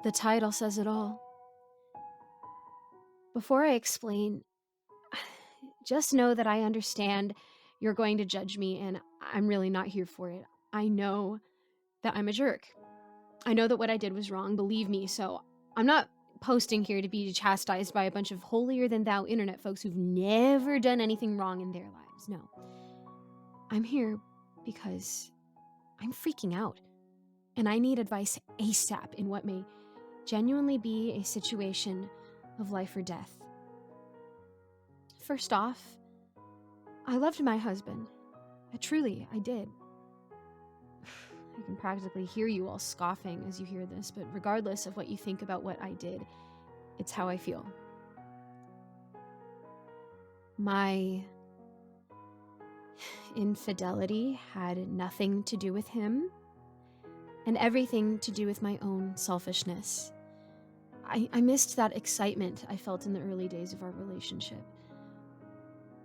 The title says it all. Before I explain, just know that I understand you're going to judge me, and I'm really not here for it. I know that I'm a jerk. I know that what I did was wrong, believe me, so I'm not posting here to be chastised by a bunch of holier-than-thou internet folks who've never done anything wrong in their lives. No. I'm here because I'm freaking out, and I need advice ASAP in what may genuinely be a situation of life or death. First off, I loved my husband. I did. I can practically hear you all scoffing as you hear this, but regardless of what you think about what I did, it's how I feel. My infidelity had nothing to do with him, and everything to do with my own selfishness. I missed that excitement I felt in the early days of our relationship.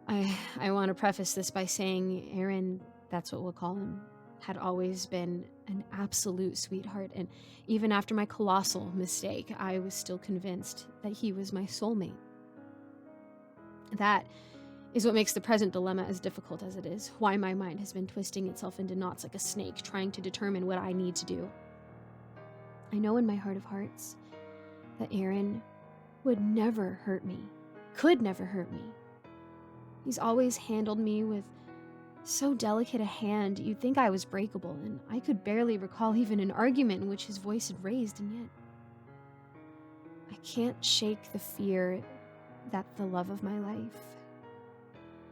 I want to preface this by saying Aaron, that's what we'll call him, had always been an absolute sweetheart, and even after my colossal mistake, I was still convinced that he was my soulmate. That is what makes the present dilemma as difficult as it is, why my mind has been twisting itself into knots like a snake, trying to determine what I need to do. I know in my heart of hearts that Aaron would never hurt me, could never hurt me. He's always handled me with so delicate a hand, you'd think I was breakable, and I could barely recall even an argument in which his voice had raised, and yet I can't shake the fear that the love of my life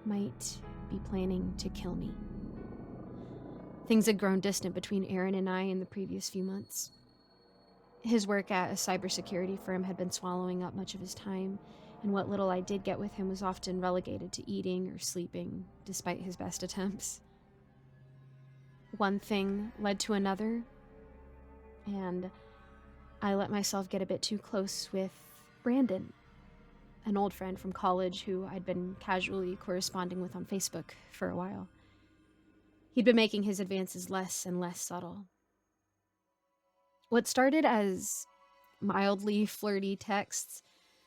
might be planning to kill me. Things had grown distant between Aaron and I in the previous few months. His work at a cybersecurity firm had been swallowing up much of his time, and what little I did get with him was often relegated to eating or sleeping, despite his best attempts. One thing led to another, and I let myself get a bit too close with Brandon, an old friend from college who I'd been casually corresponding with on Facebook for a while. He'd been making his advances less and less subtle. What started as mildly flirty texts,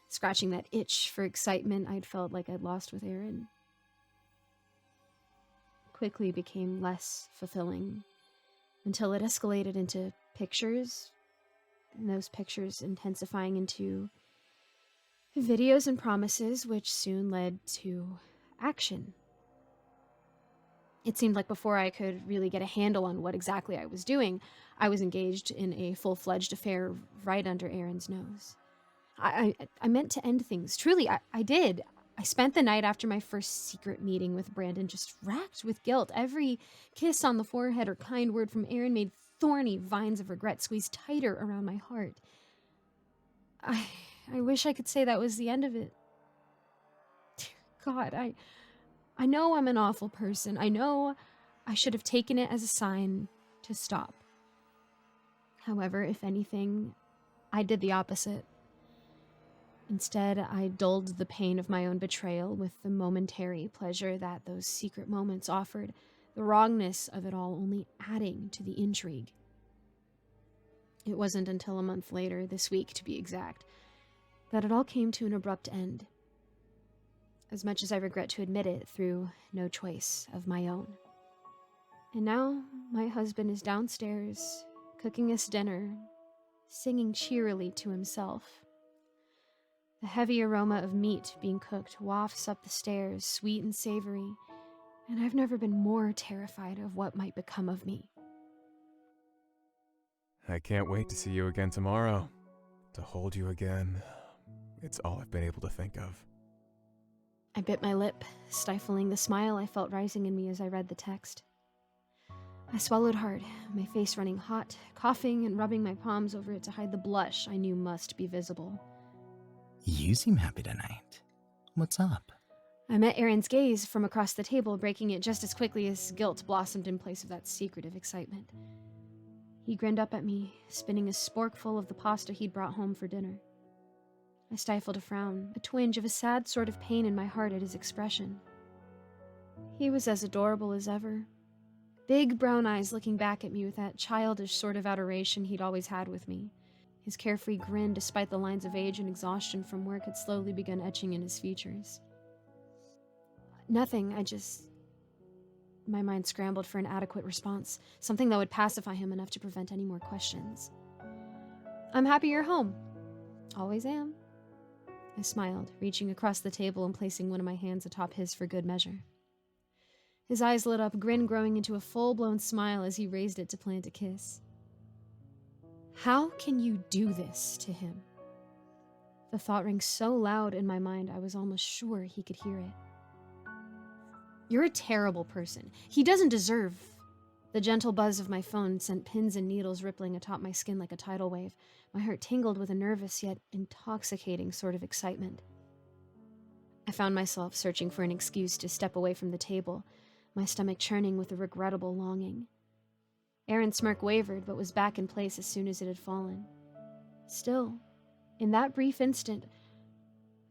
scratching that itch for excitement I'd felt like I'd lost with Aaron, quickly became less fulfilling until it escalated into pictures, and those pictures intensifying into videos and promises, which soon led to action. It seemed like before I could really get a handle on what exactly I was doing, I was engaged in a full-fledged affair right under Aaron's nose. I meant to end things. Truly, I did. I spent the night after my first secret meeting with Brandon just racked with guilt. Every kiss on the forehead or kind word from Aaron made thorny vines of regret squeeze tighter around my heart. I wish I could say that was the end of it. God, I know I'm an awful person. I know I should have taken it as a sign to stop. However, if anything, I did the opposite. Instead, I dulled the pain of my own betrayal with the momentary pleasure that those secret moments offered, the wrongness of it all only adding to the intrigue. It wasn't until a month later, this week to be exact, that it all came to an abrupt end. As much as I regret to admit it, through no choice of my own. And now, my husband is downstairs, cooking us dinner, singing cheerily to himself. The heavy aroma of meat being cooked wafts up the stairs, sweet and savory, and I've never been more terrified of what might become of me. I can't wait to see you again tomorrow. To hold you again. It's all I've been able to think of. I bit my lip, stifling the smile I felt rising in me as I read the text. I swallowed hard, my face running hot, coughing and rubbing my palms over it to hide the blush I knew must be visible. You seem happy tonight. What's up? I met Aaron's gaze from across the table, breaking it just as quickly as guilt blossomed in place of that secretive excitement. He grinned up at me, spinning a sporkful of the pasta he'd brought home for dinner. I stifled a frown, a twinge of a sad sort of pain in my heart at his expression. He was as adorable as ever. Big brown eyes looking back at me with that childish sort of adoration he'd always had with me. His carefree grin, despite the lines of age and exhaustion from work, had slowly begun etching in his features. Nothing, My mind scrambled for an adequate response, something that would pacify him enough to prevent any more questions. I'm happy you're home. Always am. I smiled, reaching across the table and placing one of my hands atop his for good measure. His eyes lit up, grin growing into a full-blown smile as he raised it to plant a kiss. How can you do this to him? The thought rang so loud in my mind I was almost sure he could hear it. You're a terrible person. He doesn't deserve... The gentle buzz of my phone sent pins and needles rippling atop my skin like a tidal wave. My heart tingled with a nervous yet intoxicating sort of excitement. I found myself searching for an excuse to step away from the table, my stomach churning with a regrettable longing. Aaron's smirk wavered, but was back in place as soon as it had fallen. Still, in that brief instant,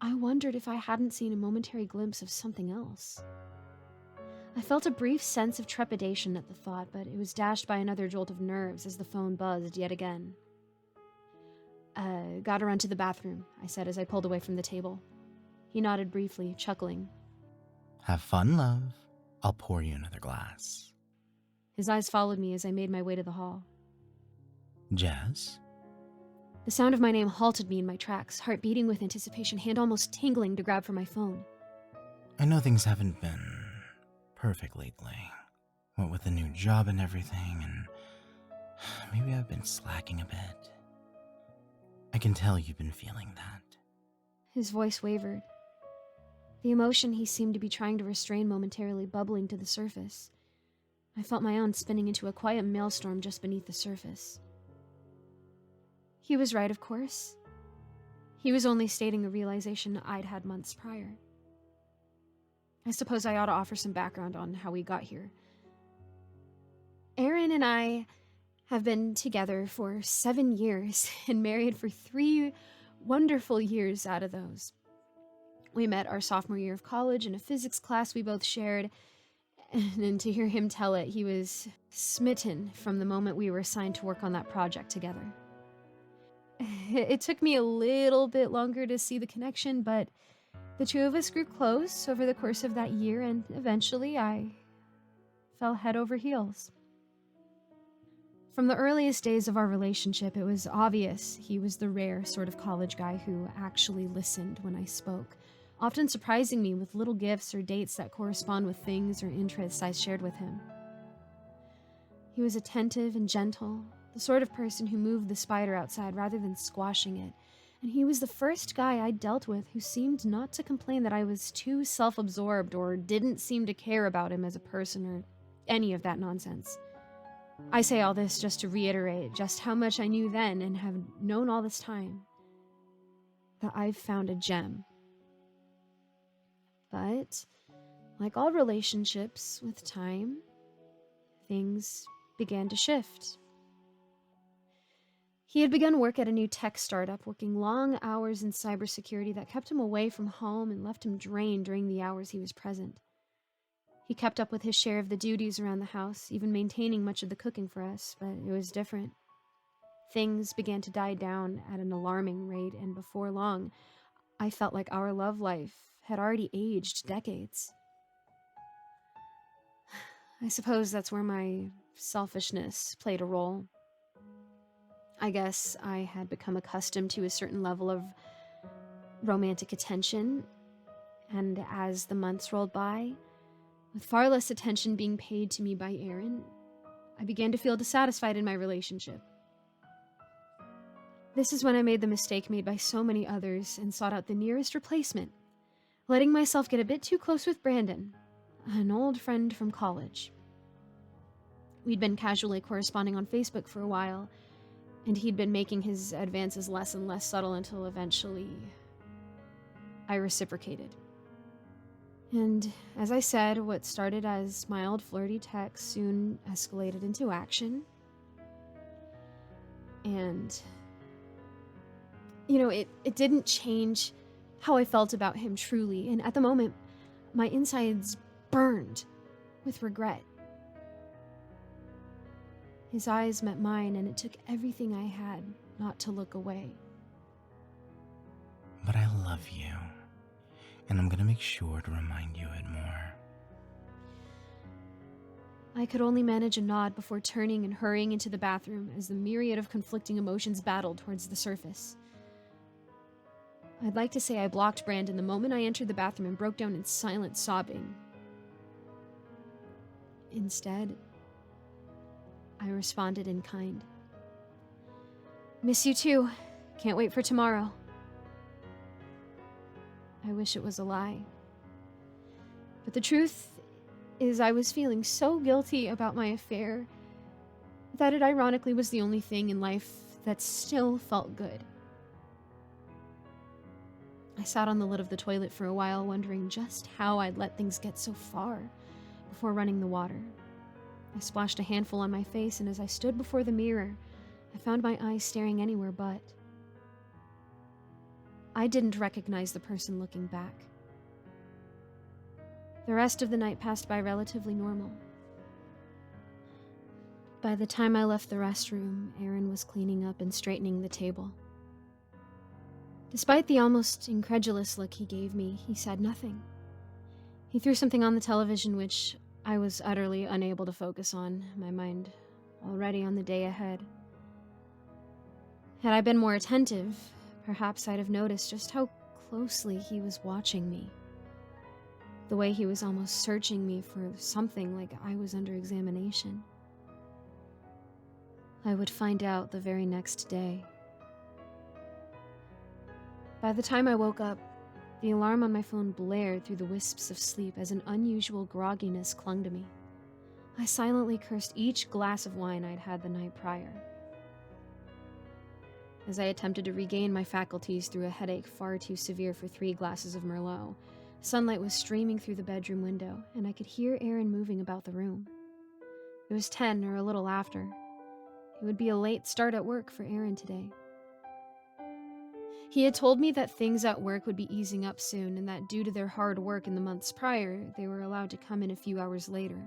I wondered if I hadn't seen a momentary glimpse of something else. I felt a brief sense of trepidation at the thought, but it was dashed by another jolt of nerves as the phone buzzed yet again. Gotta run to the bathroom, I said as I pulled away from the table. He nodded briefly, chuckling. Have fun, love. I'll pour you another glass. His eyes followed me as I made my way to the hall. Jess? The sound of my name halted me in my tracks, heart beating with anticipation, hand almost tingling to grab for my phone. I know things haven't been perfect lately. What with the new job and everything, and maybe I've been slacking a bit. I can tell you've been feeling that. His voice wavered. The emotion he seemed to be trying to restrain momentarily bubbling to the surface. I felt my own spinning into a quiet maelstrom just beneath the surface. He was right, of course. He was only stating a realization I'd had months prior. I suppose I ought to offer some background on how we got here. Aaron and I have been together for 7 years and married for 3 wonderful years out of those. We met our sophomore year of college in a physics class we both shared, and to hear him tell it, he was smitten from the moment we were assigned to work on that project together. It took me a little bit longer to see the connection, but the two of us grew close over the course of that year, and eventually I fell head over heels. From the earliest days of our relationship, it was obvious he was the rare sort of college guy who actually listened when I spoke, often surprising me with little gifts or dates that correspond with things or interests I shared with him. He was attentive and gentle, the sort of person who moved the spider outside rather than squashing it, and he was the first guy I dealt with who seemed not to complain that I was too self-absorbed or didn't seem to care about him as a person or any of that nonsense. I say all this just to reiterate just how much I knew then and have known all this time. That I've found a gem. But, like all relationships, with time, things began to shift. He had begun work at a new tech startup, working long hours in cybersecurity that kept him away from home and left him drained during the hours he was present. He kept up with his share of the duties around the house, even maintaining much of the cooking for us, but it was different. Things began to die down at an alarming rate, and before long, I felt like our love life had already aged decades. I suppose that's where my selfishness played a role. I guess I had become accustomed to a certain level of romantic attention, and as the months rolled by, with far less attention being paid to me by Aaron, I began to feel dissatisfied in my relationship. This is when I made the mistake made by so many others and sought out the nearest replacement, letting myself get a bit too close with Brandon, an old friend from college. We'd been casually corresponding on Facebook for a while, and he'd been making his advances less and less subtle until eventually I reciprocated. And as I said, what started as mild flirty text soon escalated into action. And, it didn't change how I felt about him truly, and at the moment, my insides burned with regret. His eyes met mine, and it took everything I had, not to look away. But I love you, and I'm gonna make sure to remind you it more. I could only manage a nod before turning and hurrying into the bathroom as the myriad of conflicting emotions battled towards the surface. I'd like to say I blocked Brandon the moment I entered the bathroom and broke down in silent sobbing. Instead, I responded in kind. Miss you too. Can't wait for tomorrow. I wish it was a lie. But the truth is I was feeling so guilty about my affair that it ironically was the only thing in life that still felt good. I sat on the lid of the toilet for a while, wondering just how I'd let things get so far before running the water. I splashed a handful on my face, and as I stood before the mirror, I found my eyes staring anywhere but. I didn't recognize the person looking back. The rest of the night passed by relatively normal. By the time I left the restroom, Aaron was cleaning up and straightening the table. Despite the almost incredulous look he gave me, he said nothing. He threw something on the television which I was utterly unable to focus on, my mind already on the day ahead. Had I been more attentive, perhaps I'd have noticed just how closely he was watching me. The way he was almost searching me for something like I was under examination. I would find out the very next day. By the time I woke up, the alarm on my phone blared through the wisps of sleep as an unusual grogginess clung to me. I silently cursed each glass of wine I'd had the night prior. As I attempted to regain my faculties through a headache far too severe for 3 glasses of Merlot, sunlight was streaming through the bedroom window, and I could hear Aaron moving about the room. It was 10 or a little after. It would be a late start at work for Aaron today. He had told me that things at work would be easing up soon, and that due to their hard work in the months prior, they were allowed to come in a few hours later.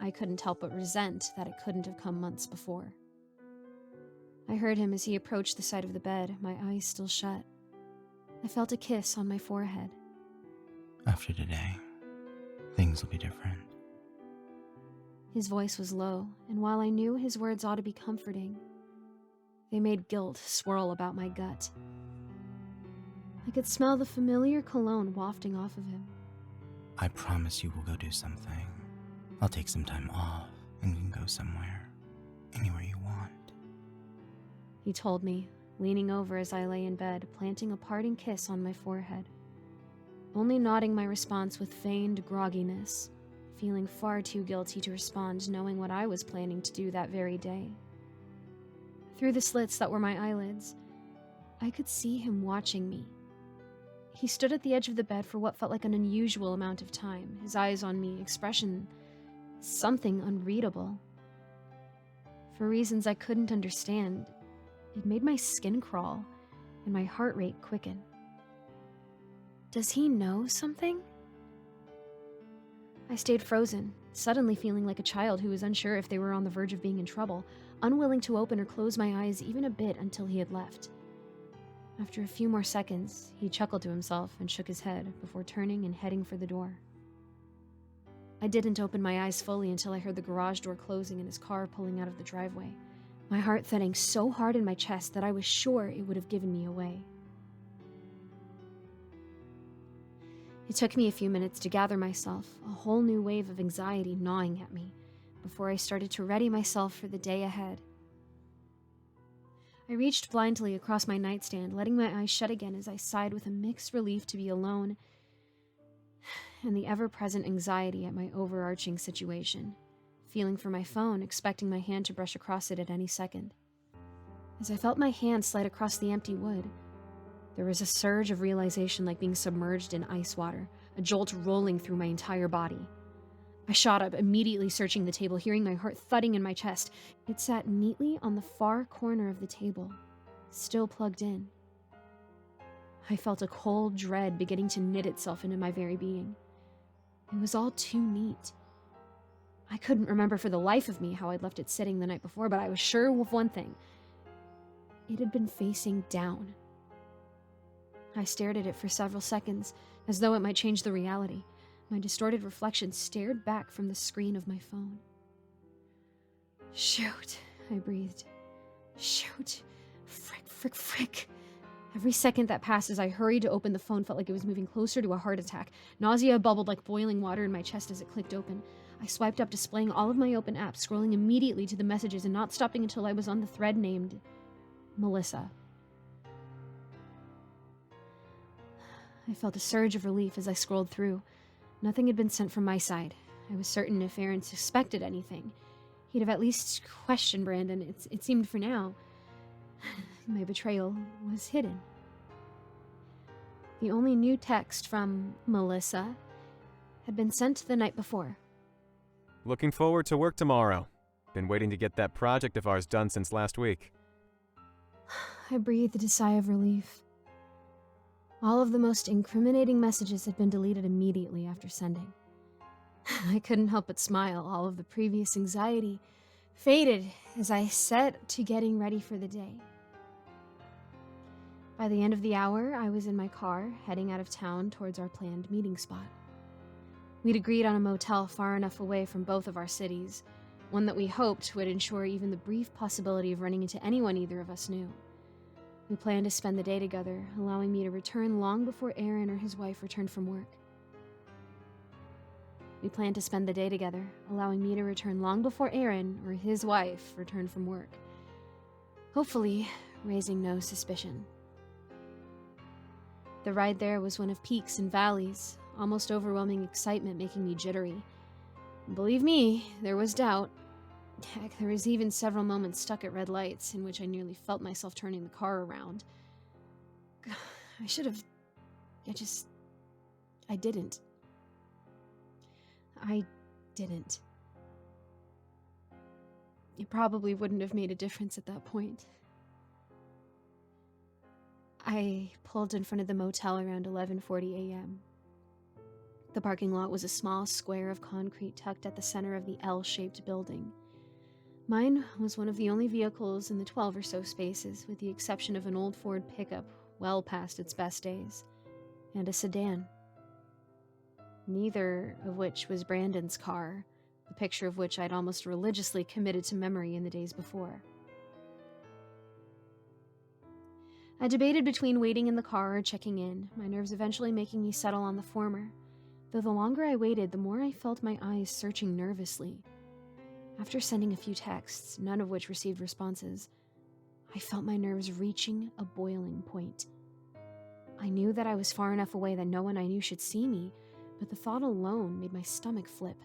I couldn't help but resent that it couldn't have come months before. I heard him as he approached the side of the bed, my eyes still shut. I felt a kiss on my forehead. After today, things will be different. His voice was low, and while I knew his words ought to be comforting, they made guilt swirl about my gut. I could smell the familiar cologne wafting off of him. I promise you we'll go do something. I'll take some time off, and we can go somewhere. Anywhere you want. He told me, leaning over as I lay in bed, planting a parting kiss on my forehead. Only nodding my response with feigned grogginess, feeling far too guilty to respond, knowing what I was planning to do that very day. Through the slits that were my eyelids, I could see him watching me. He stood at the edge of the bed for what felt like an unusual amount of time, his eyes on me, expression something unreadable. For reasons I couldn't understand, it made my skin crawl and my heart rate quicken. Does he know something? I stayed frozen, suddenly feeling like a child who was unsure if they were on the verge of being in trouble, unwilling to open or close my eyes even a bit until he had left. After a few more seconds, he chuckled to himself and shook his head before turning and heading for the door. I didn't open my eyes fully until I heard the garage door closing and his car pulling out of the driveway, my heart thudding so hard in my chest that I was sure it would have given me away. It took me a few minutes to gather myself, a whole new wave of anxiety gnawing at me, before I started to ready myself for the day ahead. I reached blindly across my nightstand, letting my eyes shut again as I sighed with a mixed relief to be alone and the ever-present anxiety at my overarching situation, feeling for my phone, expecting my hand to brush across it at any second. As I felt my hand slide across the empty wood, there was a surge of realization like being submerged in ice water, a jolt rolling through my entire body. I shot up, immediately searching the table, hearing my heart thudding in my chest. It sat neatly on the far corner of the table, still plugged in. I felt a cold dread beginning to knit itself into my very being. It was all too neat. I couldn't remember for the life of me how I'd left it sitting the night before, but I was sure of one thing. It had been facing down. I stared at it for several seconds, as though it might change the reality. My distorted reflection stared back from the screen of my phone. Shoot, I breathed. Shoot. Frick. Every second that passed as I hurried to open the phone felt like it was moving closer to a heart attack. Nausea bubbled like boiling water in my chest as it clicked open. I swiped up, displaying all of my open apps, scrolling immediately to the messages and not stopping until I was on the thread named Melissa. I felt a surge of relief as I scrolled through. Nothing had been sent from my side. I was certain if Aaron suspected anything, he'd have at least questioned Brandon. It seemed for now my betrayal was hidden. The only new text from Melissa had been sent the night before. Looking forward to work tomorrow. Been waiting to get that project of ours done since last week. I breathed a sigh of relief. All of the most incriminating messages had been deleted immediately after sending. I couldn't help but smile. All of the previous anxiety faded as I set to getting ready for the day. By the end of the hour, I was in my car, heading out of town towards our planned meeting spot. We'd agreed on a motel far enough away from both of our cities, one that we hoped would ensure even the brief possibility of running into anyone either of us knew. We planned to spend the day together, allowing me to return long before Aaron or his wife returned from work. Hopefully raising no suspicion. The ride there was one of peaks and valleys, almost overwhelming excitement making me jittery. Believe me, there was doubt. Heck, there was even several moments stuck at red lights in which I nearly felt myself turning the car around. I didn't. It probably wouldn't have made a difference at that point. I pulled in front of the motel around 11:40 a.m. The parking lot was a small square of concrete tucked at the center of the L-shaped building. Mine was one of the only vehicles in the 12 or so spaces, with the exception of an old Ford pickup well past its best days, and a sedan. Neither of which was Brandon's car, the picture of which I'd almost religiously committed to memory in the days before. I debated between waiting in the car or checking in, my nerves eventually making me settle on the former, though the longer I waited, the more I felt my eyes searching nervously. After sending a few texts, none of which received responses, I felt my nerves reaching a boiling point. I knew that I was far enough away that no one I knew should see me, but the thought alone made my stomach flip.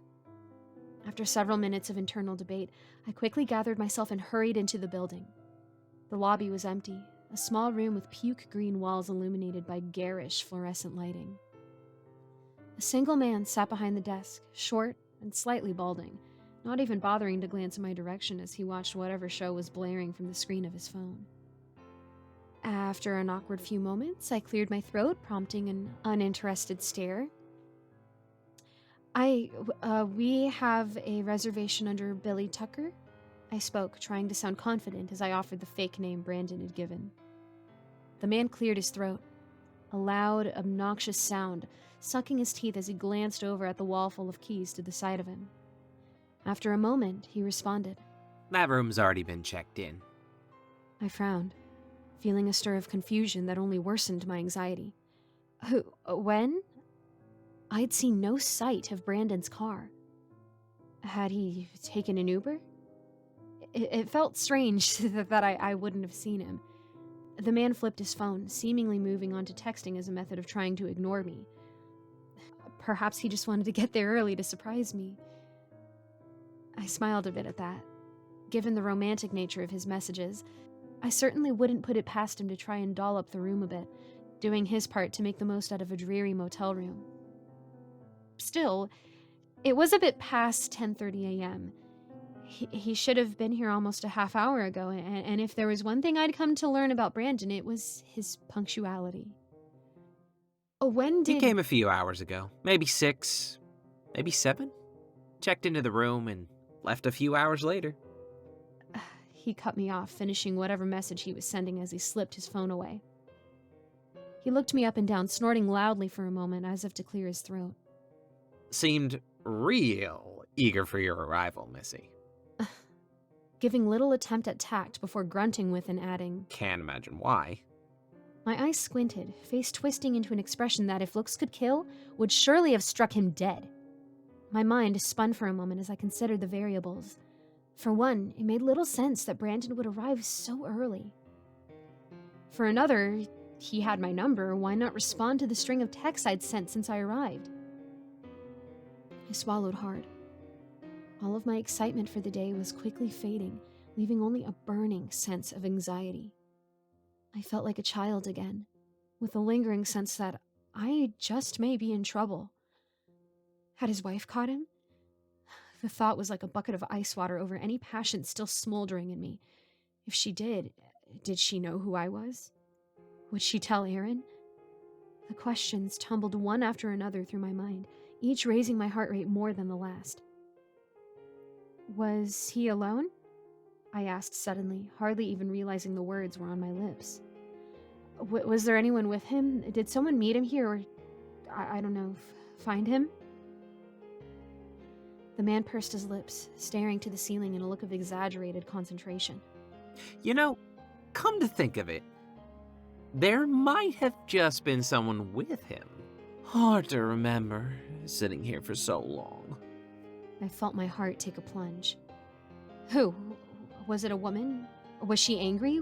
After several minutes of internal debate, I quickly gathered myself and hurried into the building. The lobby was empty, a small room with puke green walls illuminated by garish fluorescent lighting. A single man sat behind the desk, short and slightly balding, not even bothering to glance in my direction as he watched whatever show was blaring from the screen of his phone. After an awkward few moments, I cleared my throat, prompting an uninterested stare. We have a reservation under Billy Tucker, I spoke, trying to sound confident as I offered the fake name Brandon had given. The man cleared his throat, a loud, obnoxious sound, sucking his teeth as he glanced over at the wall full of keys to the side of him. After a moment, he responded. That room's already been checked in. I frowned, feeling a stir of confusion that only worsened my anxiety. When? I'd seen no sight of Brandon's car. Had he taken an Uber? It felt strange that I wouldn't have seen him. The man flipped his phone, seemingly moving on to texting as a method of trying to ignore me. Perhaps he just wanted to get there early to surprise me. I smiled a bit at that. Given the romantic nature of his messages, I certainly wouldn't put it past him to try and doll up the room a bit, doing his part to make the most out of a dreary motel room. Still, it was a bit past 10:30 a.m. He should have been here almost a half hour ago, and if there was one thing I'd come to learn about Brandon, it was his punctuality. He came a few hours ago. Maybe 6, maybe 7. Checked into the room and left a few hours later. He cut me off, finishing whatever message he was sending as he slipped his phone away. He looked me up and down, snorting loudly for a moment as if to clear his throat. Seemed real eager for your arrival, Missy. Giving little attempt at tact before grunting with and adding, Can't imagine why. My eyes squinted, face twisting into an expression that, if looks could kill, would surely have struck him dead. My mind spun for a moment as I considered the variables. For one, it made little sense that Brandon would arrive so early. For another, he had my number. Why not respond to the string of texts I'd sent since I arrived? I swallowed hard. All of my excitement for the day was quickly fading, leaving only a burning sense of anxiety. I felt like a child again, with a lingering sense that I just may be in trouble. Had his wife caught him? The thought was like a bucket of ice water over any passion still smoldering in me. If she did she know who I was? Would she tell Aaron? The questions tumbled one after another through my mind, each raising my heart rate more than the last. Was he alone? I asked suddenly, hardly even realizing the words were on my lips. Was there anyone with him? Did someone meet him here, or, I don't know, find him? The man pursed his lips, staring to the ceiling in a look of exaggerated concentration. You know, come to think of it, there might have just been someone with him. Hard to remember, sitting here for so long. I felt my heart take a plunge. Who? Was it a woman? Was she angry?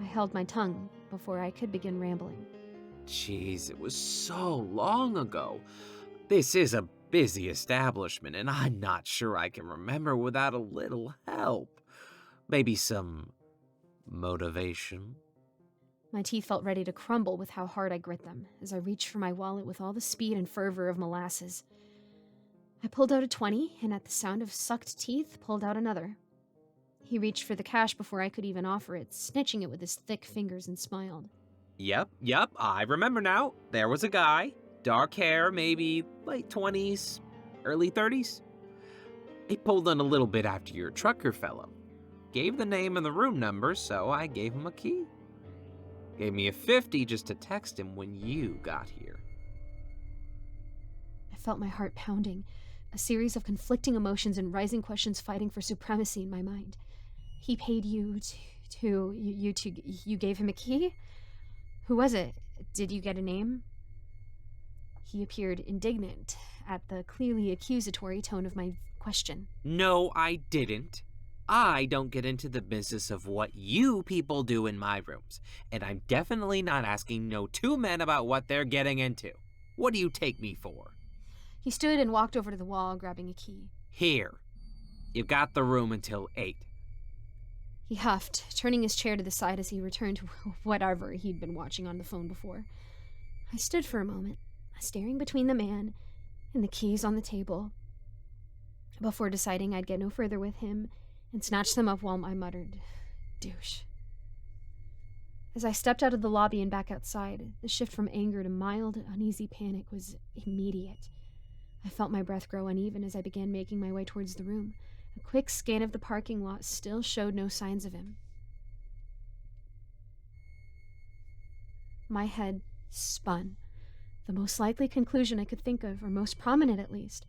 I held my tongue before I could begin rambling. Jeez, it was so long ago. This is a busy establishment, and I'm not sure I can remember without a little help. Maybe some motivation? My teeth felt ready to crumble with how hard I grit them as I reached for my wallet with all the speed and fervor of molasses. I pulled out a 20, and at the sound of sucked teeth, pulled out another. He reached for the cash before I could even offer it, snitching it with his thick fingers, and smiled. Yep, I remember now. There was a guy, dark hair, maybe late 20s, early 30s. He pulled in a little bit after your trucker fellow. Gave the name and the room number, so I gave him a key. Gave me a 50 just to text him when you got here. I felt my heart pounding, a series of conflicting emotions and rising questions fighting for supremacy in my mind. He paid you gave him a key? Who was it? Did you get a name? He appeared indignant at the clearly accusatory tone of my question. No, I didn't. I don't get into the business of what you people do in my rooms, and I'm definitely not asking no two men about what they're getting into. What do you take me for? He stood and walked over to the wall, grabbing a key. Here. You've got the room until 8. He huffed, turning his chair to the side as he returned to whatever he'd been watching on the phone before. I stood for a moment, staring between the man and the keys on the table, before deciding I'd get no further with him and snatched them up while I muttered, douche. As I stepped out of the lobby and back outside, the shift from anger to mild, uneasy panic was immediate. I felt my breath grow uneven as I began making my way towards the room. A quick scan of the parking lot still showed no signs of him. My head spun. The most likely conclusion I could think of, or most prominent at least,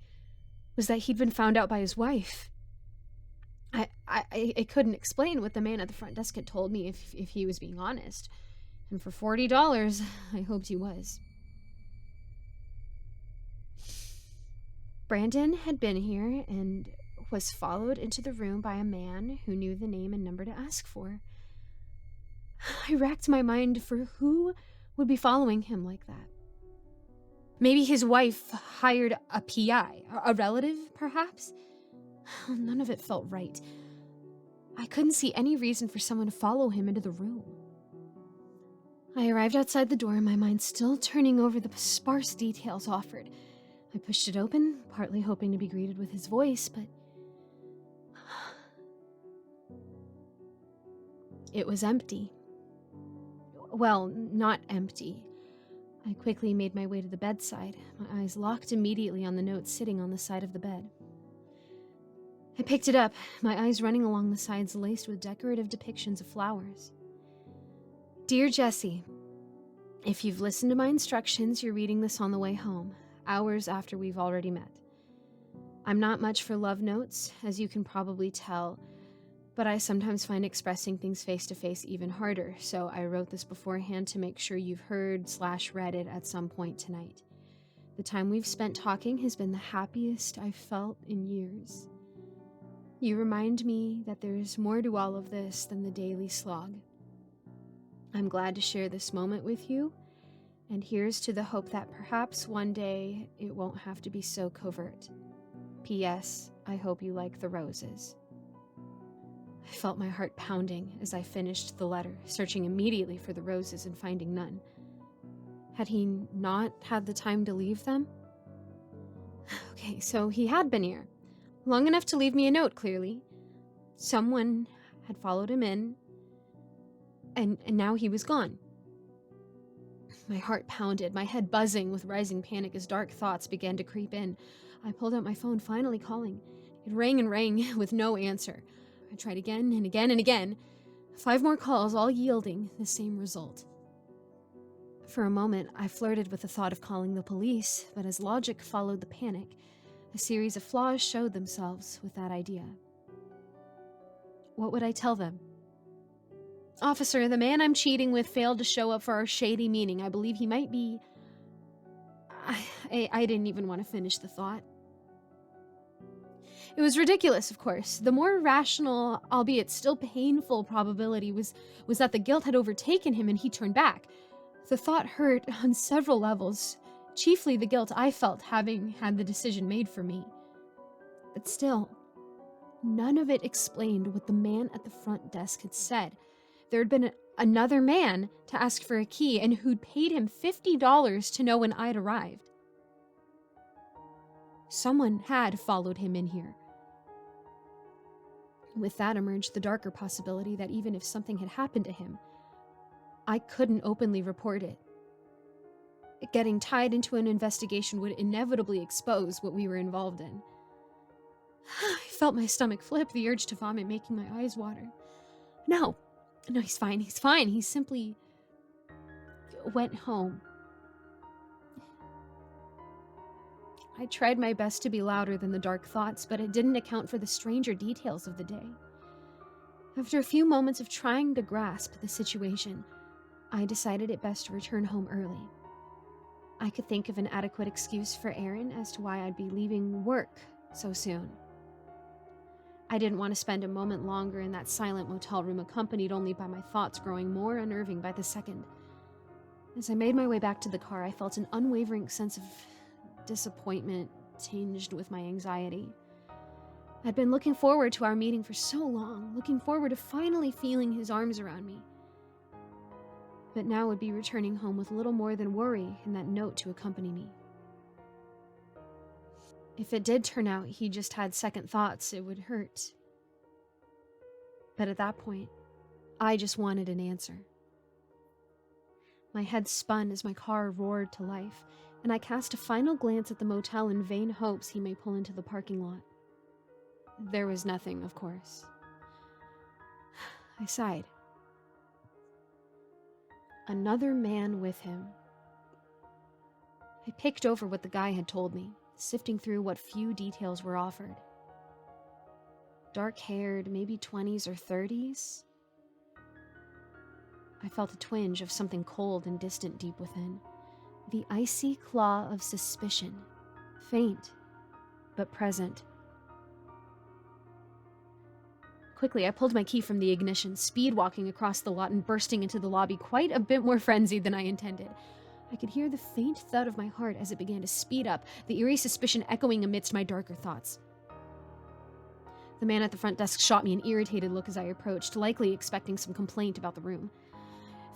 was that he'd been found out by his wife. I couldn't explain what the man at the front desk had told me if he was being honest. And for $40, I hoped he was. Brandon had been here and was followed into the room by a man who knew the name and number to ask for. I racked my mind for who would be following him like that. Maybe his wife hired a PI, a relative, perhaps? None of it felt right. I couldn't see any reason for someone to follow him into the room. I arrived outside the door, my mind still turning over the sparse details offered. I pushed it open, partly hoping to be greeted with his voice, but it was empty. Well, not empty. I quickly made my way to the bedside, my eyes locked immediately on the note sitting on the side of the bed. I picked it up, my eyes running along the sides laced with decorative depictions of flowers. Dear Jessie, if you've listened to my instructions, you're reading this on the way home, hours after we've already met. I'm not much for love notes, as you can probably tell, but I sometimes find expressing things face-to-face even harder, so I wrote this beforehand to make sure you've heard/read it at some point tonight. The time we've spent talking has been the happiest I've felt in years. You remind me that there's more to all of this than the daily slog. I'm glad to share this moment with you, and here's to the hope that perhaps one day it won't have to be so covert. P.S. I hope you like the roses. I felt my heart pounding as I finished the letter, searching immediately for the roses and finding none. Had he not had the time to leave them? Okay, so he had been here. Long enough to leave me a note, clearly. Someone had followed him in, and now he was gone. My heart pounded, my head buzzing with rising panic as dark thoughts began to creep in. I pulled out my phone, finally calling. It rang and rang with no answer. I tried again and again and again. 5 more calls, all yielding the same result. For a moment, I flirted with the thought of calling the police, but as logic followed the panic, a series of flaws showed themselves with that idea. What would I tell them? Officer, the man I'm cheating with failed to show up for our shady meeting. I believe he might be... I didn't even want to finish the thought. It was ridiculous, of course. The more rational, albeit still painful, probability was that the guilt had overtaken him and he turned back. The thought hurt on several levels, chiefly the guilt I felt having had the decision made for me. But still, none of it explained what the man at the front desk had said. There had been another man to ask for a key and who'd paid him $50 to know when I'd arrived. Someone had followed him in here. With that emerged the darker possibility that even if something had happened to him, I couldn't openly report it. Getting tied into an investigation would inevitably expose what we were involved in. I felt my stomach flip, the urge to vomit making my eyes water. No, he's fine. He simply went home. I tried my best to be louder than the dark thoughts, but it didn't account for the stranger details of the day. After a few moments of trying to grasp the situation, I decided it best to return home early. I could think of an adequate excuse for Aaron as to why I'd be leaving work so soon. I didn't want to spend a moment longer in that silent motel room, accompanied only by my thoughts growing more unnerving by the second. As I made my way back to the car, I felt an unwavering sense of disappointment tinged with my anxiety. I'd been looking forward to our meeting for so long, looking forward to finally feeling his arms around me. But now would be returning home with little more than worry and that note to accompany me. If it did turn out he just had second thoughts, it would hurt. But at that point, I just wanted an answer. My head spun as my car roared to life, and I cast a final glance at the motel in vain hopes he may pull into the parking lot. There was nothing, of course. I sighed. Another man with him. I picked over what the guy had told me, sifting through what few details were offered. Dark-haired, maybe 20s or 30s. I felt a twinge of something cold and distant deep within. The icy claw of suspicion. Faint, but present. Quickly, I pulled my key from the ignition, speed-walking across the lot and bursting into the lobby, quite a bit more frenzied than I intended. I could hear the faint thud of my heart as it began to speed up, the eerie suspicion echoing amidst my darker thoughts. The man at the front desk shot me an irritated look as I approached, likely expecting some complaint about the room.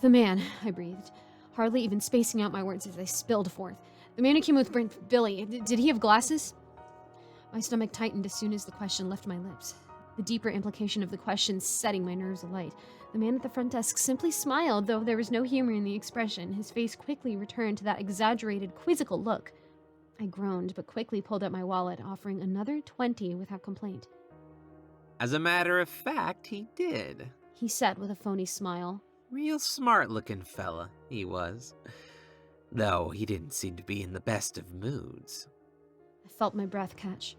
The man, I breathed, hardly even spacing out my words as I spilled forth. The man who came with Brent, Billy, did he have glasses? My stomach tightened as soon as the question left my lips. The deeper implication of the question setting my nerves alight. The man at the front desk simply smiled, though there was no humor in the expression. His face quickly returned to that exaggerated, quizzical look. I groaned, but quickly pulled out my wallet, offering another $20 without complaint. As a matter of fact, he did. he said with a phony smile. Real smart-looking fella, he was. Though he didn't seem to be in the best of moods. I felt my breath catch.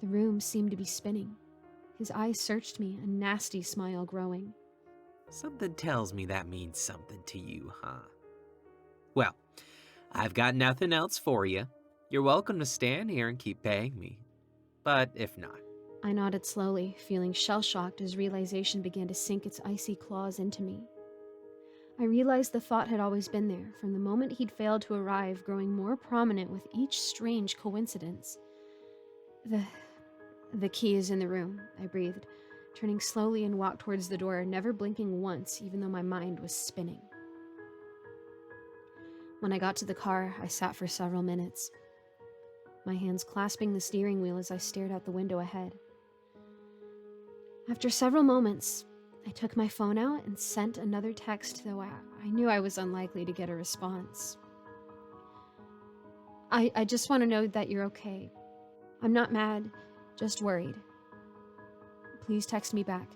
The room seemed to be spinning. His eyes searched me, a nasty smile growing. Something tells me that means something to you, huh? Well, I've got nothing else for you. You're welcome to stand here and keep paying me. But if not... I nodded slowly, feeling shell-shocked as realization began to sink its icy claws into me. I realized the thought had always been there, from the moment he'd failed to arrive, growing more prominent with each strange coincidence. The key is in the room, I breathed, turning slowly and walked towards the door, never blinking once, even though my mind was spinning. When I got to the car, I sat for several minutes, my hands clasping the steering wheel as I stared out the window ahead. After several moments, I took my phone out and sent another text, though I knew I was unlikely to get a response. I just want to know that you're okay. I'm not mad, just worried. Please text me back.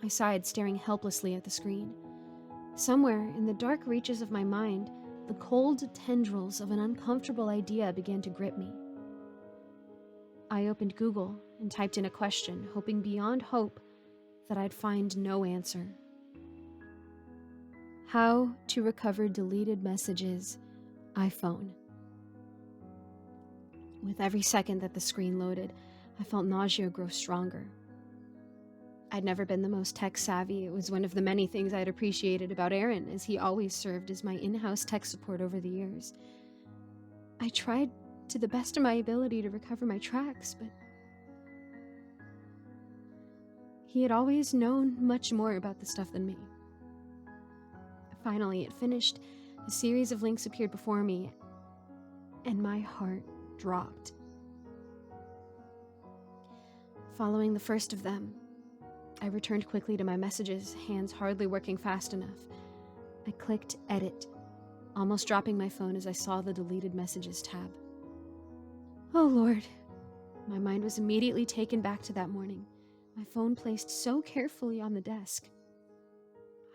I sighed, staring helplessly at the screen. Somewhere in the dark reaches of my mind, the cold tendrils of an uncomfortable idea began to grip me. I opened Google and typed in a question, hoping beyond hope that I'd find no answer. How to recover deleted messages, iPhone. With every second that the screen loaded, I felt nausea grow stronger. I'd never been the most tech-savvy. It was one of the many things I'd appreciated about Aaron, as he always served as my in-house tech support over the years. I tried to the best of my ability to recover my tracks, but he had always known much more about the stuff than me. Finally, it finished. A series of links appeared before me, and my heart dropped. Following the first of them, I returned quickly to my messages, hands hardly working fast enough. I clicked edit, almost dropping my phone as I saw the deleted messages tab. Oh Lord, my mind was immediately taken back to that morning, my phone placed so carefully on the desk.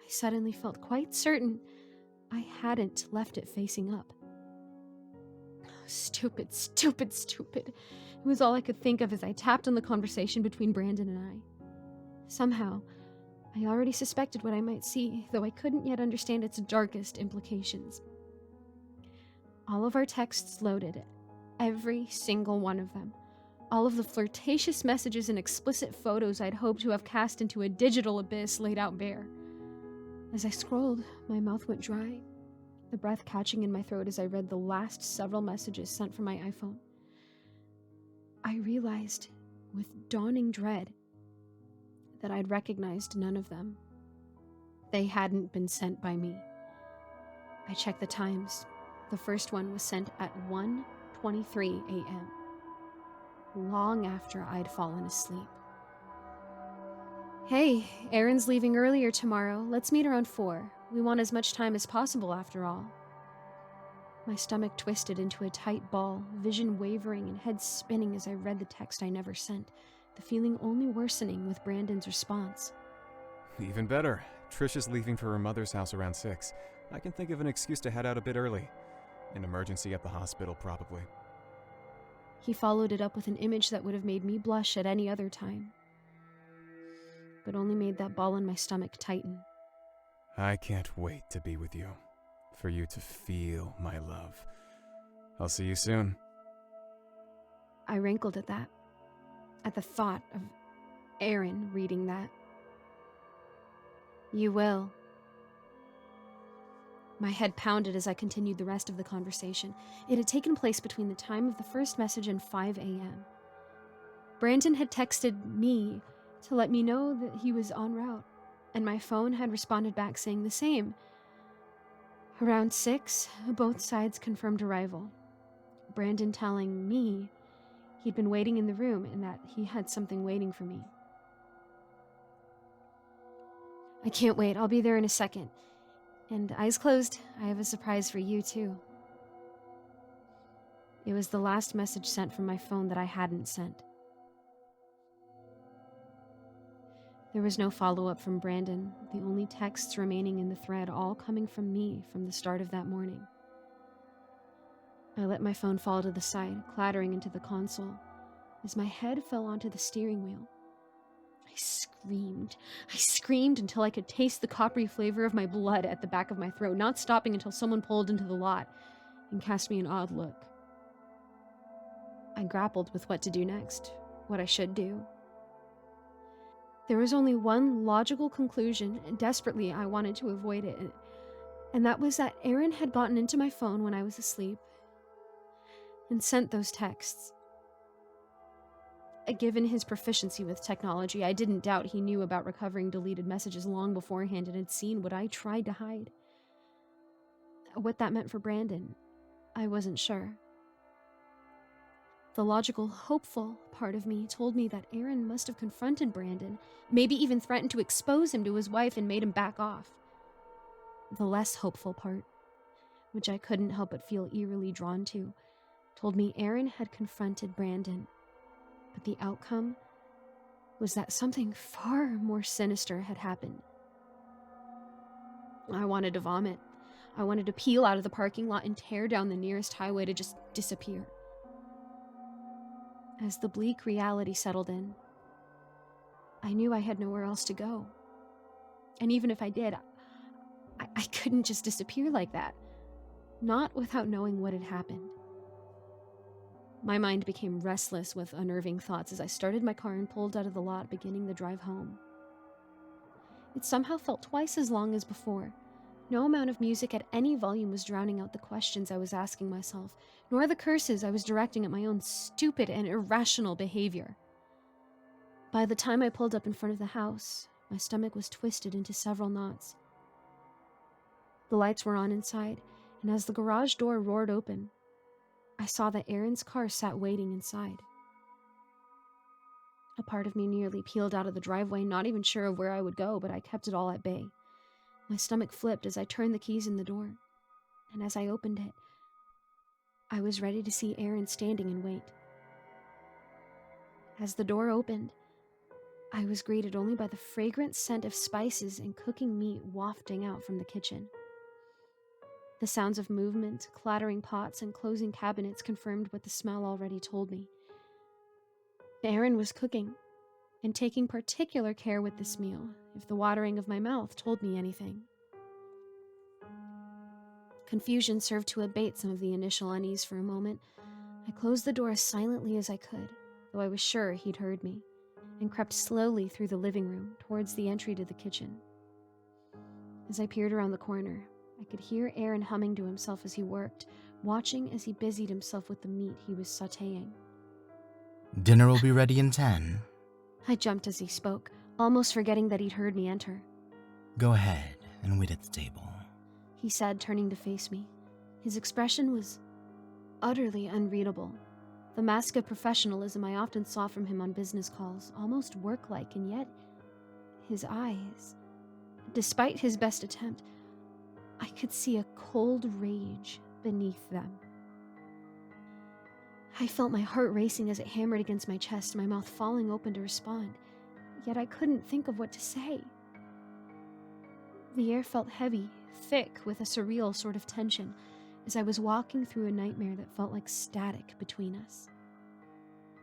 I suddenly felt quite certain I hadn't left it facing up. Stupid, stupid, stupid. It was all I could think of as I tapped on the conversation between Brandon and I. Somehow, I already suspected what I might see, though I couldn't yet understand its darkest implications. All of our texts loaded, every single one of them. All of the flirtatious messages and explicit photos I'd hoped to have cast into a digital abyss laid out bare. As I scrolled, my mouth went dry, the breath catching in my throat as I read the last several messages sent from my iPhone. I realized, with dawning dread, that I'd recognized none of them. They hadn't been sent by me. I checked the times. The first one was sent at 1:23 a.m., long after I'd fallen asleep. Hey, Erin's leaving earlier tomorrow. Let's meet around 4. We want as much time as possible, after all. My stomach twisted into a tight ball, vision wavering and head spinning as I read the text I never sent, the feeling only worsening with Brandon's response. Even better. Trisha's leaving for her mother's house around 6. I can think of an excuse to head out a bit early. An emergency at the hospital, probably. He followed it up with an image that would have made me blush at any other time, but only made that ball in my stomach tighten. I can't wait to be with you, for you to feel my love. I'll see you soon. I wrinkled at that, at the thought of Erin reading that. You will. My head pounded as I continued the rest of the conversation. It had taken place between the time of the first message and 5 a.m. Brandon had texted me to let me know that he was en route, and my phone had responded back saying the same. Around 6, both sides confirmed arrival. Brandon telling me he'd been waiting in the room and that he had something waiting for me. I can't wait. I'll be there in a second. And eyes closed, I have a surprise for you, too. It was the last message sent from my phone that I hadn't sent. There was no follow-up from Brandon, the only texts remaining in the thread all coming from me from the start of that morning. I let my phone fall to the side, clattering into the console, as my head fell onto the steering wheel. I screamed until I could taste the coppery flavor of my blood at the back of my throat, not stopping until someone pulled into the lot and cast me an odd look. I grappled with what to do next, what I should do. There was only one logical conclusion, and desperately I wanted to avoid it, and that was that Aaron had gotten into my phone when I was asleep and sent those texts. Given his proficiency with technology, I didn't doubt he knew about recovering deleted messages long beforehand and had seen what I tried to hide. What that meant for Brandon, I wasn't sure. The logical, hopeful part of me told me that Aaron must have confronted Brandon, maybe even threatened to expose him to his wife and made him back off. The less hopeful part, which I couldn't help but feel eerily drawn to, told me Aaron had confronted Brandon. But the outcome was that something far more sinister had happened. I wanted to vomit. I wanted to peel out of the parking lot and tear down the nearest highway to just disappear. As the bleak reality settled in, I knew I had nowhere else to go. And even if I did, I couldn't just disappear like that. Not without knowing what had happened. My mind became restless with unnerving thoughts as I started my car and pulled out of the lot, beginning the drive home. It somehow felt twice as long as before. No amount of music at any volume was drowning out the questions I was asking myself, nor the curses I was directing at my own stupid and irrational behavior. By the time I pulled up in front of the house, my stomach was twisted into several knots. The lights were on inside, and as the garage door roared open, I saw that Aaron's car sat waiting inside. A part of me nearly peeled out of the driveway, not even sure of where I would go, but I kept it all at bay. My stomach flipped as I turned the keys in the door, and as I opened it, I was ready to see Aaron standing in wait. As the door opened, I was greeted only by the fragrant scent of spices and cooking meat wafting out from the kitchen. The sounds of movement, clattering pots, and closing cabinets confirmed what the smell already told me. Aaron was cooking, and taking particular care with this meal, if the watering of my mouth told me anything. Confusion served to abate some of the initial unease for a moment. I closed the door as silently as I could, though I was sure he'd heard me, and crept slowly through the living room towards the entry to the kitchen. As I peered around the corner, I could hear Aaron humming to himself as he worked, watching as he busied himself with the meat he was sautéing. Dinner will be ready in 10. I jumped as he spoke, almost forgetting that he'd heard me enter. Go ahead and wait at the table, He said, turning to face me. His expression was utterly unreadable. The mask of professionalism I often saw from him on business calls, almost work-like, and yet his eyes, despite his best attempt, I could see a cold rage beneath them. I felt my heart racing as it hammered against my chest, my mouth falling open to respond, yet I couldn't think of what to say. The air felt heavy, thick, with a surreal sort of tension, as I was walking through a nightmare that felt like static between us.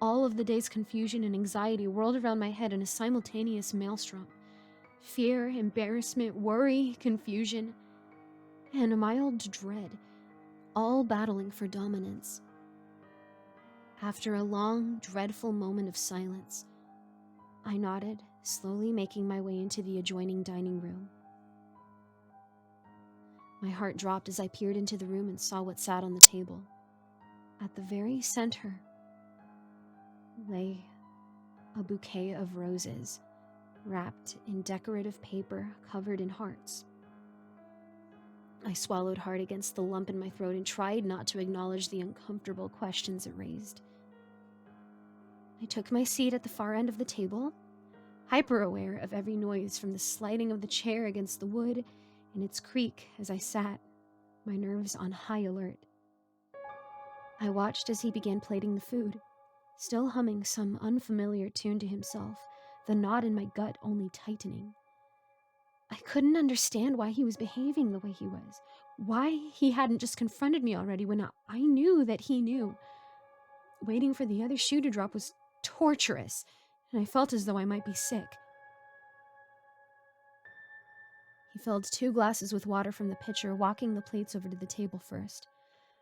All of the day's confusion and anxiety whirled around my head in a simultaneous maelstrom. Fear, embarrassment, worry, confusion, and a mild dread, all battling for dominance. After a long, dreadful moment of silence, I nodded, slowly making my way into the adjoining dining room. My heart dropped as I peered into the room and saw what sat on the table. At the very center lay a bouquet of roses, wrapped in decorative paper covered in hearts. I swallowed hard against the lump in my throat and tried not to acknowledge the uncomfortable questions it raised. I took my seat at the far end of the table, hyper-aware of every noise from the sliding of the chair against the wood and its creak as I sat, my nerves on high alert. I watched as he began plating the food, still humming some unfamiliar tune to himself, the knot in my gut only tightening. I couldn't understand why he was behaving the way he was, why he hadn't just confronted me already when I knew that he knew. Waiting for the other shoe to drop was torturous, and I felt as though I might be sick. He filled 2 glasses with water from the pitcher, walking the plates over to the table first.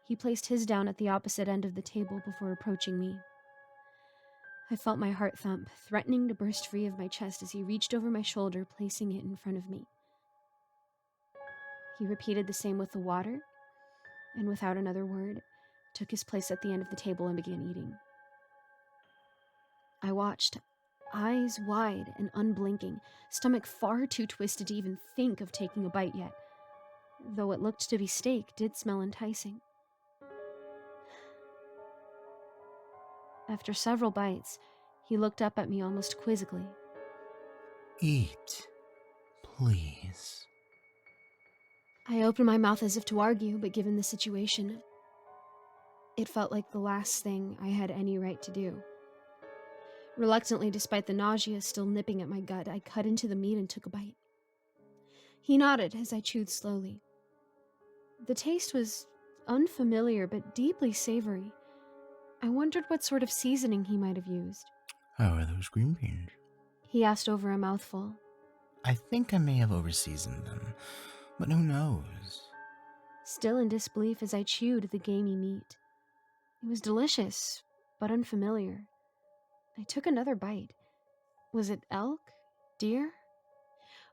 He placed his down at the opposite end of the table before approaching me. I felt my heart thump, threatening to burst free of my chest as he reached over my shoulder, placing it in front of me. He repeated the same with the water, and without another word, took his place at the end of the table and began eating. I watched, eyes wide and unblinking, stomach far too twisted to even think of taking a bite yet, though what looked to be steak did smell enticing. After several bites, he looked up at me almost quizzically. Eat, please. I opened my mouth as if to argue, but given the situation, it felt like the last thing I had any right to do. Reluctantly, despite the nausea still nipping at my gut, I cut into the meat and took a bite. He nodded as I chewed slowly. The taste was unfamiliar but deeply savory. I wondered what sort of seasoning he might have used. How are those green beans? He asked over a mouthful. I think I may have overseasoned them, but who knows? Still in disbelief as I chewed the gamey meat. It was delicious, but unfamiliar. I took another bite. Was it elk? Deer?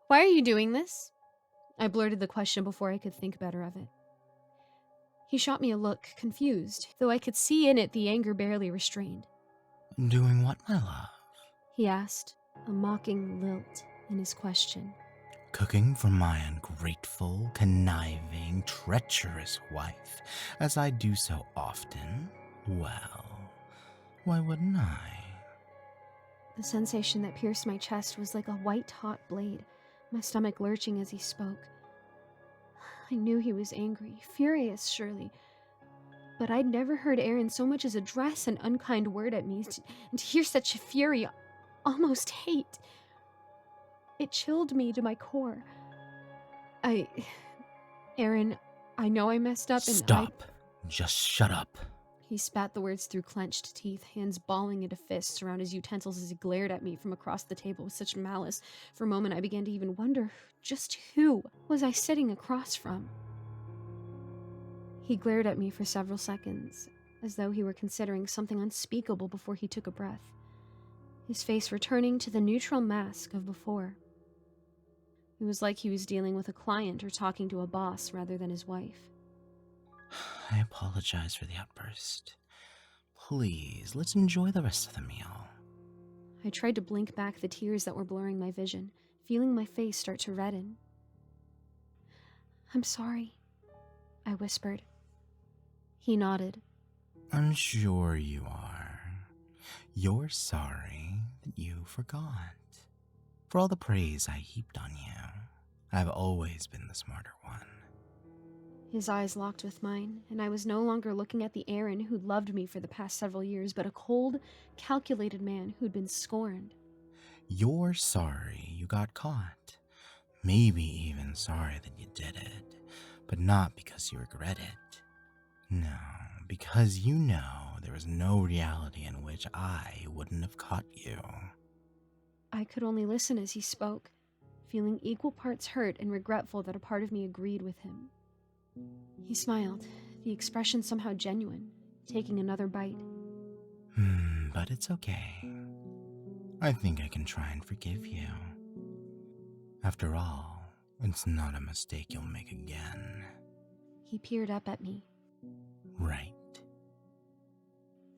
Why are you doing this? I blurted the question before I could think better of it. He shot me a look, confused, though I could see in it the anger barely restrained. Doing what, my love? He asked, a mocking lilt in his question. Cooking for my ungrateful, conniving, treacherous wife, as I do so often? Well, why wouldn't I? The sensation that pierced my chest was like a white-hot blade, my stomach lurching as he spoke. I knew he was angry, furious surely, but I'd never heard Aaron so much as address an unkind word at me, and to hear such fury, almost hate. It chilled me to my core. Aaron, I know I messed up and Stop. Just shut up. He spat the words through clenched teeth, hands balling into fists around his utensils as he glared at me from across the table with such malice. For a moment, I began to even wonder just who was I sitting across from. He glared at me for several seconds, as though he were considering something unspeakable before he took a breath, his face returning to the neutral mask of before. It was like he was dealing with a client or talking to a boss rather than his wife. I apologize for the outburst. Please, let's enjoy the rest of the meal. I tried to blink back the tears that were blurring my vision, feeling my face start to redden. I'm sorry, I whispered. He nodded. I'm sure you are. You're sorry that you forgot. For all the praise I heaped on you, I've always been the smarter one. His eyes locked with mine, and I was no longer looking at the Aaron who'd loved me for the past several years, but a cold, calculated man who'd been scorned. You're sorry you got caught. Maybe even sorry that you did it, but not because you regret it. No, because you know there was no reality in which I wouldn't have caught you. I could only listen as he spoke, feeling equal parts hurt and regretful that a part of me agreed with him. He smiled, the expression somehow genuine, taking another bite. But it's okay. I think I can try and forgive you. After all, it's not a mistake you'll make again. He peered up at me. Right.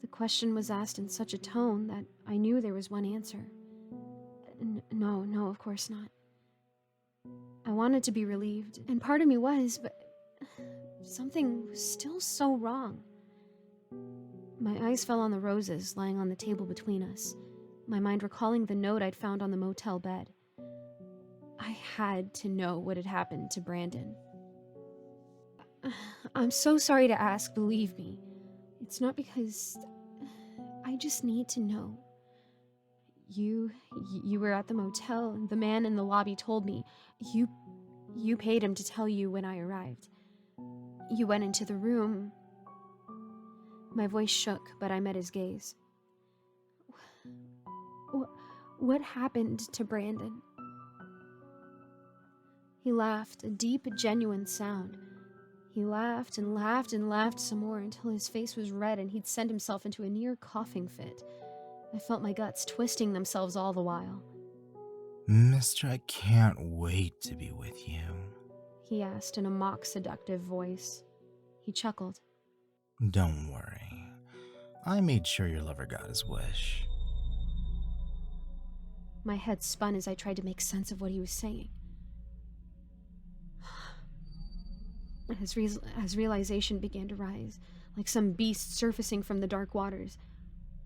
The question was asked in such a tone that I knew there was one answer. No, of course not. I wanted to be relieved, and part of me was, but something was still so wrong. My eyes fell on the roses lying on the table between us, my mind recalling the note I'd found on the motel bed. I had to know what had happened to Brandon. I'm so sorry to ask, believe me. It's not because... I just need to know. You were at the motel, and the man in the lobby told me. You paid him to tell you when I arrived. You went into the room. My voice shook, but I met his gaze. What happened to Brandon? He laughed, a deep, genuine sound. He laughed and laughed and laughed some more until his face was red and he'd sent himself into a near coughing fit. I felt my guts twisting themselves all the while. Mister, I can't wait to be with you. He asked in a mock seductive voice. He chuckled. Don't worry. I made sure your lover got his wish. My head spun as I tried to make sense of what he was saying. As realization began to rise, like some beast surfacing from the dark waters,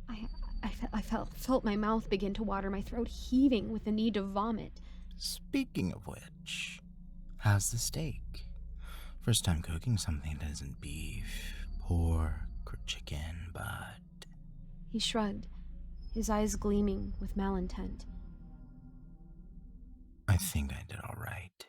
I felt my mouth begin to water, my throat heaving with the need to vomit. Speaking of which, how's the steak? First time cooking something that isn't beef, pork, or chicken, but... He shrugged, his eyes gleaming with malintent. I think I did all right.